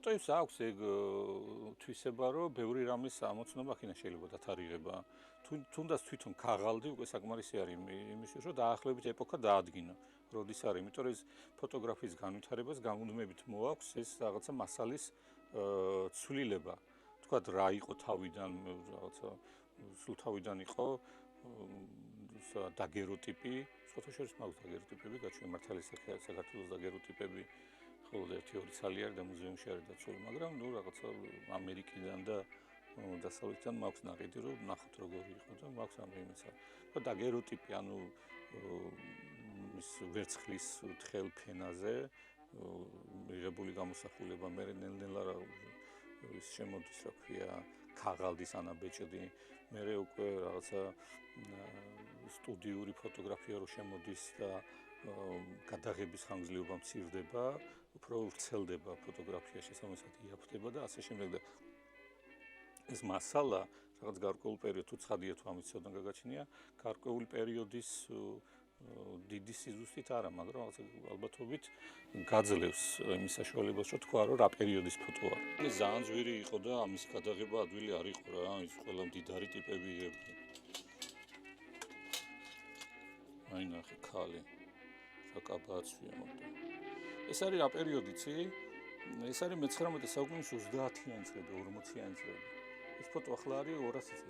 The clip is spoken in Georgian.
ფოტოებს აქვს ეგ თვისება, რომ ბევრი რამის ამოცნობა აქინა შეიძლება დათარიღება. თუნდაც თვითონ ქაღალდი უკვე საკმარისი არის იმისთვის, რომ დაახლოებით ეპოქა დაადგინა. როდის არის, იმიტომ რომ ეს ფოტოგრაფიის განვითარებას გამუდმებით მოაქვს ეს რაღაცა მასალის ცვლილება. თქვათ რა იყო თავიდან რაღაცა სულ თავიდან იყო დაგეროტიპი, სხვათა შორის მაქვს დაგეროტიპები, გაჩვენ მართალი საქართველოს დაგეროტიპები, ხოლო ერთი-ორი ცალი არის და მუზეუმში არის დაცული, მაგრამ ნუ რაღაცა ამერიკიდან და დასავლეთიდან მაქვს ნაყიდი, რომ ნახოთ როგორი იყო და მაქვს ამ იმეცა. ხო, დაგეროტიპი, ანუ ის ვერცხლის თხელ ფენაზე მიღებული გამოსახულება, მე ნელ-ნელა ის შემოდის, რა ქვია, ქაღალდის ანაბეჭდი, მე უკვე რაღაცა სტუდიური ფოტოგრაფია რო შემოდის და გადაღების ხანგრძლივობა მცირდება, უფრო ვრცელდება ფოტოგრაფია შესაბამისად იაფთება და ასე შემდეგ და ეს მასალა რაღაც გარკვეულ პერიოდს თუ ცხადია თუ ამის ცოდნა გაგაჩნია, გარკვეული პერიოდის დიდი სიზუსტით არა, მაგრამ რაღაცა ალბათობით გაძლევს იმის საშუალებას, რომ თქვა, რომ რა პერიოდის ფოტოა. ეს ძალიან ძვირი იყო და ამის გადაღება ადვილი არ იყო რა, ის ყველა მდიდარი ტიპები იღებდნენ. აი ნახე, ქალი. რა კაბაცია მოდი. ეს არის რა პერიოდი, ცი? ეს არის მე-19 საუკუნის 30-იანი წლები, 40-იანი წლები. ეს ფოტო ახლა არის 200